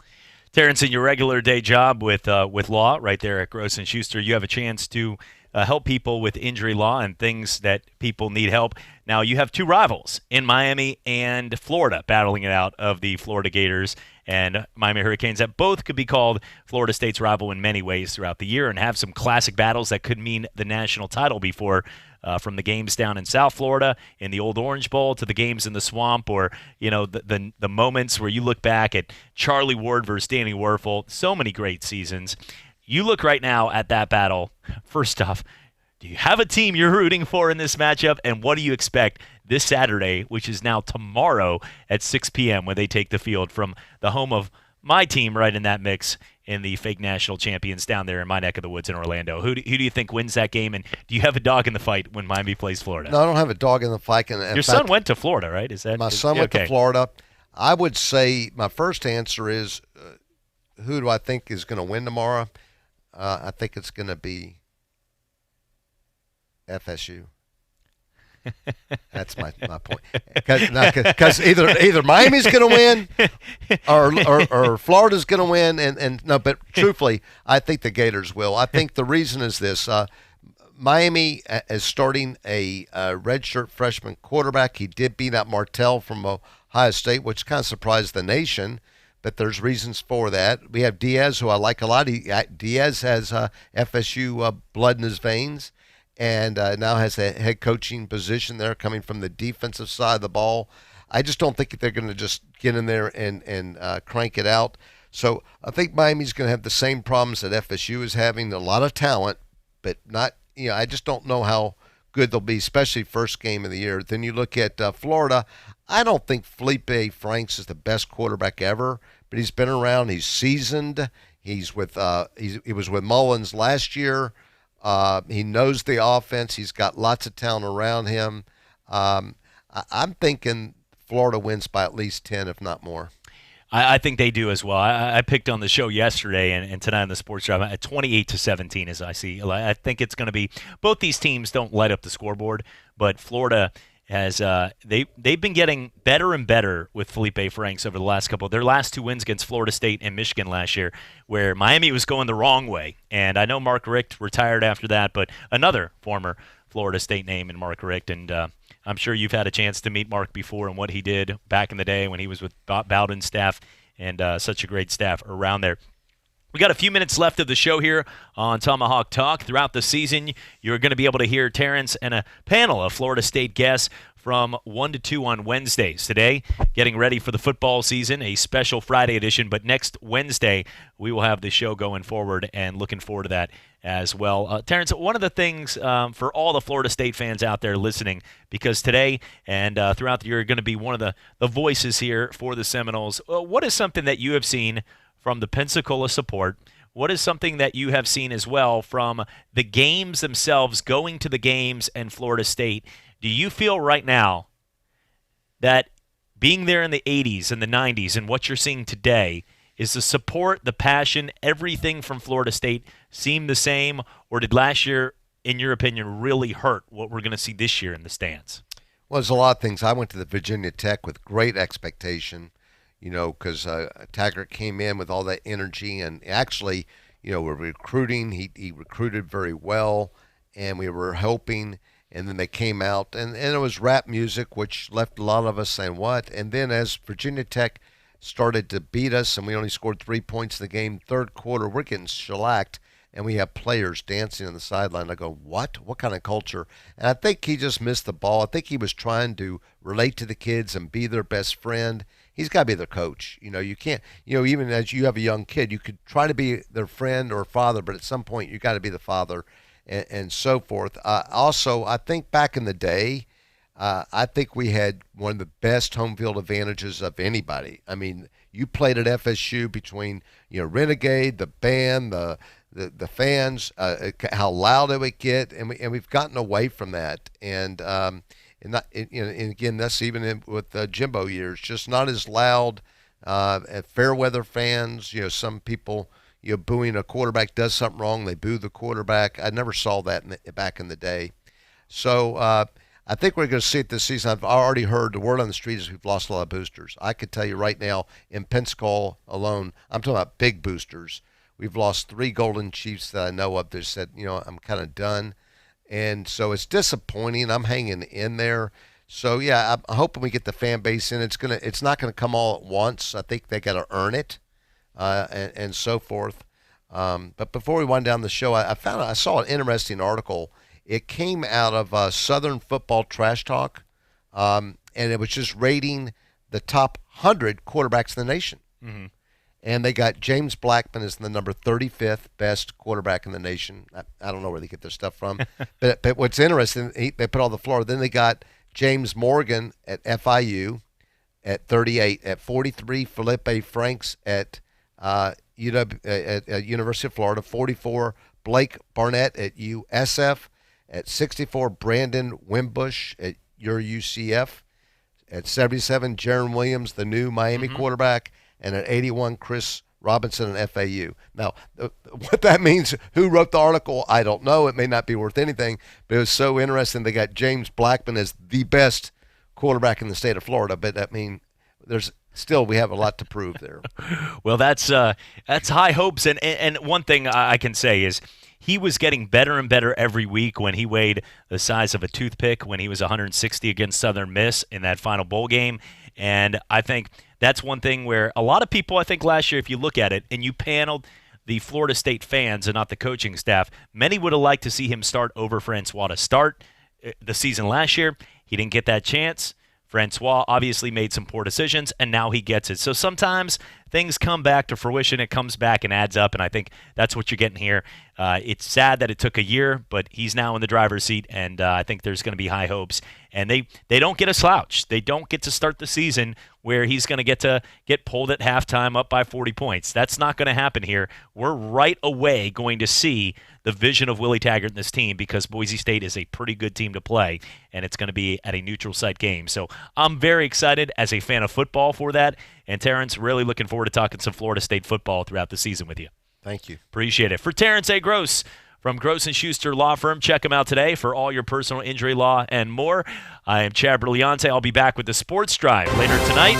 Terrence, in your regular day job with law right there at Gross & Schuster, you have a chance to help people with injury law and things that people need help. Now, you have two rivals in Miami and Florida battling it out of the Florida Gators and Miami Hurricanes that both could be called Florida State's rival in many ways throughout the year and have some classic battles that could mean the national title before. From the games down in South Florida in the old Orange Bowl to the games in the Swamp, or the moments where you look back at Charlie Ward versus Danny Werfel. So many great seasons. You look right now at that battle. First off, do you have a team you're rooting for in this matchup, and what do you expect this Saturday, which is now tomorrow at 6 p.m. when they take the field from the home of my team right in that mix in the fake national champions down there in my neck of the woods in Orlando? Who do you think wins that game, and do you have a dog in the fight when Miami plays Florida? No, I don't have a dog in the fight. Your son went to Florida, right? My son went to Florida. I would say my first answer is who do I think is going to win tomorrow? I think it's going to be FSU. That's my point. Because either Miami's going to win or Florida's going to win. And no, but truthfully, I think the Gators will. I think the reason is this. Miami is starting a redshirt freshman quarterback. He did beat out Martell from Ohio State, which kind of surprised the nation. But there's reasons for that. We have Diaz, who I like a lot. Diaz has FSU blood in his veins, and now has a head coaching position there coming from the defensive side of the ball. I just don't think they're going to just get in there and crank it out. So I think Miami's going to have the same problems that FSU is having, a lot of talent, but not, I just don't know how good they'll be, especially first game of the year. Then you look at Florida. I don't think Felipe Franks is the best quarterback ever, but he's been around. He's seasoned. He's with he was with Mullins last year. He knows the offense. He's got lots of talent around him. I'm thinking Florida wins by at least 10, if not more. I think they do as well. I picked on the show yesterday and tonight on the Sports Drive at 28-17 as I see. I think it's going to be – both these teams don't light up the scoreboard, but Florida has they've been getting better and better with Felipe Franks over the last couple. Their last two wins against Florida State and Michigan last year, where Miami was going the wrong way. And I know Mark Richt retired after that, but another former Florida State name in Mark Richt. And I'm sure you've had a chance to meet Mark before and what he did back in the day when he was with Bowden's staff and such a great staff around there. We got a few minutes left of the show here on Tomahawk Talk. Throughout the season, you're going to be able to hear Terrence and a panel of Florida State guests from 1 to 2 on Wednesdays. Today, getting ready for the football season, a special Friday edition, but next Wednesday, we will have the show going forward and looking forward to that as well. Terrence, one of the things for all the Florida State fans out there listening, because today and throughout the year, you're going to be one of the voices here for the Seminoles. What is something that you have seen from the Pensacola support? What is something that you have seen as well from the games themselves, going to the games and Florida State? Do you feel right now that being there in the 80s and the 90s and what you're seeing today, is the support, the passion, everything from Florida State seem the same, or did last year, in your opinion, really hurt what we're going to see this year in the stands? Well, there's a lot of things. I went to the Virginia Tech with great expectation, because Taggart came in with all that energy, and actually, we're recruiting. He recruited very well, and we were hoping. And then they came out, and it was rap music, which left a lot of us saying, what? And then as Virginia Tech started to beat us, and we only scored 3 points in the game, third quarter, we're getting shellacked, and we have players dancing on the sideline. I go, what? What kind of culture? And I think he just missed the ball. I think he was trying to relate to the kids and be their best friend. He's got to be their coach. You can't, even as you have a young kid, you could try to be their friend or father, but at some point you got to be the father. And so forth. Also, I think back in the day, I think we had one of the best home field advantages of anybody. I mean, you played at FSU between Renegade, the band, the fans, how loud it would get, and we've gotten away from that. And again, that's even with Jimbo years, just not as loud. At Fairweather fans, some people. Booing a quarterback does something wrong, they boo the quarterback. I never saw that back in the day. So I think we're going to see it this season. I've already heard the word on the street is we've lost a lot of boosters. I could tell you right now, in Pensacola alone, I'm talking about big boosters. We've lost 3 Golden Chiefs that I know of that said, I'm kind of done. And so it's disappointing. I'm hanging in there. So, yeah, I'm hoping we get the fan base in. It's not going to come all at once. I think they got to earn it. And so forth. But before we wind down the show, I saw an interesting article. It came out of Southern Football Trash Talk, and it was just rating the top 100 quarterbacks in the nation. Mm-hmm. And they got James Blackman as the number 35th best quarterback in the nation. I don't know where they get their stuff from. but what's interesting, they put all the Florida. Then they got James Morgan at FIU at 38. At 43, Felipe Franks at at University of Florida. 44, Blake Barnett at USF. At 64, Brandon Wimbush at your UCF. At 77, Jaron Williams, the new Miami quarterback. And at 81, Chris Robinson at FAU. Now, what that means, who wrote the article, I don't know. It may not be worth anything, but it was so interesting. They got James Blackman as the best quarterback in the state of Florida. But, still, we have a lot to prove there. Well, that's high hopes. And one thing I can say is he was getting better and better every week when he weighed the size of a toothpick when he was 160 against Southern Miss in that final bowl game. And I think that's one thing where a lot of people, I think last year, if you look at it, and you paneled the Florida State fans and not the coaching staff, many would have liked to see him start over Francois to start the season last year. He didn't get that chance. Francois obviously made some poor decisions, and now he gets it. So sometimes things come back to fruition. It comes back and adds up, and I think that's what you're getting here. It's sad that it took a year, but he's now in the driver's seat, and I think there's going to be high hopes. And they don't get a slouch. They don't get to start the season where he's going to get pulled at halftime up by 40 points. That's not going to happen here. We're right away going to see the vision of Willie Taggart in this team because Boise State is a pretty good team to play, and it's going to be at a neutral site game. So I'm very excited as a fan of football for that. And Terrence, really looking forward to talking some Florida State football throughout the season with you. Thank you. Appreciate it. For Terrence A. Gross from Gross & Schuster Law Firm, check them out today for all your personal injury law and more. I am Chad Berliante. I'll be back with the Sports Drive later tonight.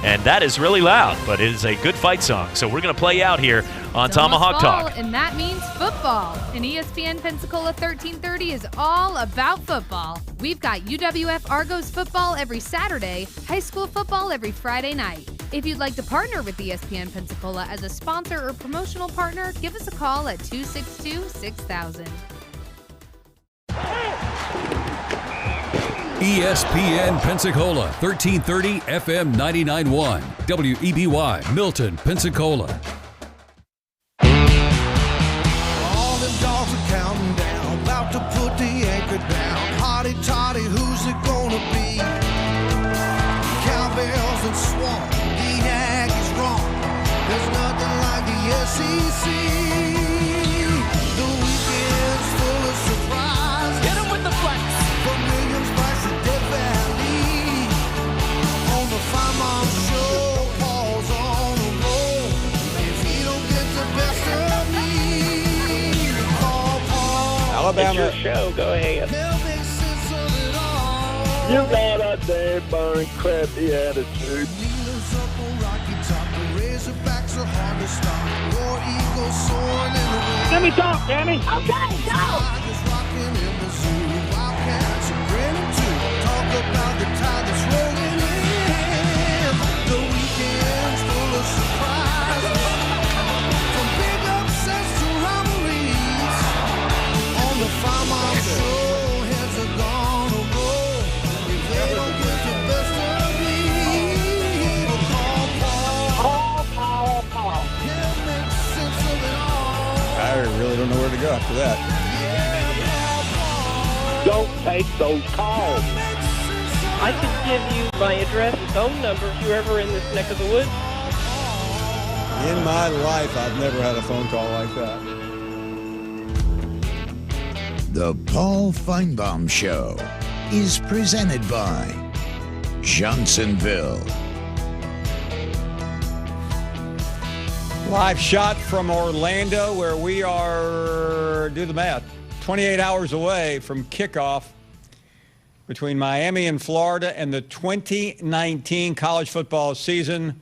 And that is really loud, but it is a good fight song. So we're going to play you out here on Tomahawk Talk. And that means football. And ESPN Pensacola 1330 is all about football. We've got UWF Argos football every Saturday, high school football every Friday night. If you'd like to partner with ESPN Pensacola as a sponsor or promotional partner, give us a call at 262-6000. ESPN Pensacola, 1330 FM 99.1, WEBY, Milton, Pensacola. All them dogs are counting down, about to put the anchor down. Hotty toddy, who's it gonna be? Cowbells and Swamp, the Aggies wrong. There's nothing like the SEC. The weekend's full of surprise. Hit 'em with the flex. From Williams Price to Death Valley. On the Fine Mom Show, Paul's on the roll. If he don't get the best of me, call Paul. Alabama. It's your show. Go ahead. You got a damn burn crappy attitude. Let me talk, Danny. Okay, go. Talk about the tide that's rolling in. The weekend's full of surprises. From big upsets to rivalries. On the Fine Mom Show, heads are gonna roll. If they don't get the best of me, we'll call Paul. He'll make sense of it all. I really don't know where to go after that. Don't take those calls. I could give you my address and phone number if you're ever in this neck of the woods. In my life, I've never had a phone call like that. The Paul Feinbaum Show is presented by Johnsonville. Live shot from Orlando, where we are, do the math, 28 hours away from kickoff between Miami and Florida and the 2019 college football season.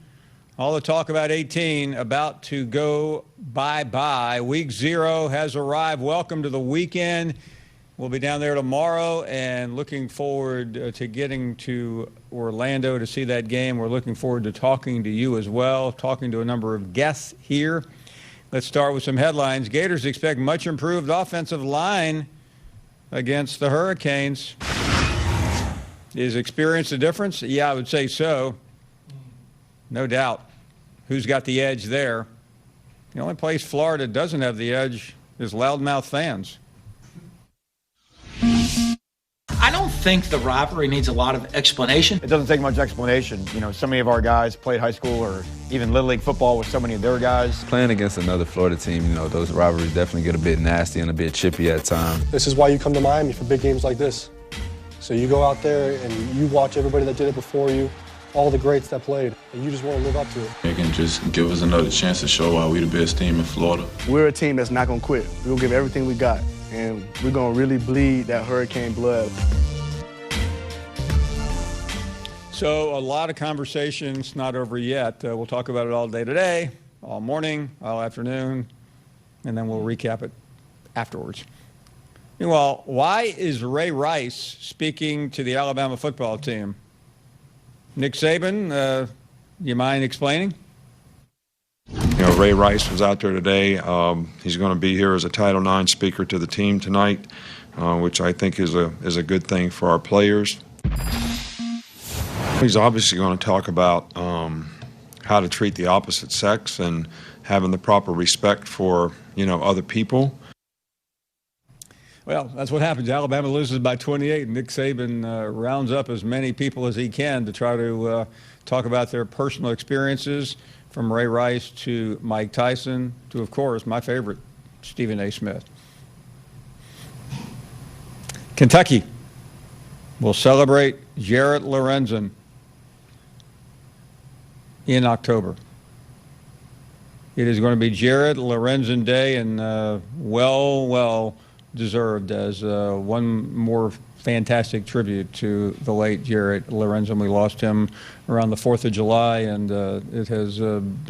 All the talk about 18 about to go bye-bye. Week 0 has arrived. Welcome to the weekend. We'll be down there tomorrow and looking forward to getting to Orlando to see that game. We're looking forward to talking to you as well, talking to a number of guests here. Let's start with some headlines. Gators expect much improved offensive line against the Hurricanes. Is experience the difference? Yeah, I would say so. No doubt. Who's got the edge there? The only place Florida doesn't have the edge is loudmouth fans. I don't think the rivalry needs a lot of explanation. It doesn't take much explanation. You know, so many of our guys played high school or even Little League football with so many of their guys. Playing against another Florida team, you know, those rivalries definitely get a bit nasty and a bit chippy at times. This is why you come to Miami for big games like this. So you go out there and you watch everybody that did it before you, all the greats that played, and you just want to live up to it. They can just give us another chance to show why we the best team in Florida. We're a team that's not going to quit. We're going to give everything we got, and we're going to really bleed that Hurricane blood. So a lot of conversations, not over yet. We'll talk about it all day today, all morning, all afternoon, and then we'll recap it afterwards. Meanwhile, why is Ray Rice speaking to the Alabama football team? Nick Saban, you mind explaining? You know, Ray Rice was out there today. He's going to be here as a Title IX speaker to the team tonight, which I think is a good thing for our players. He's obviously going to talk about how to treat the opposite sex and having the proper respect for, you know, other people. Well, that's what happens. Alabama loses by 28. Nick Saban rounds up as many people as he can to try to talk about their personal experiences, from Ray Rice to Mike Tyson to, of course, my favorite, Stephen A. Smith. Kentucky will celebrate Jarrett Lorenzen in October. It is going to be Jarrett Lorenzen Day, and well deserved as one more fantastic tribute to the late Jarrett Lorenzen. We lost him around the 4th of July, and it has been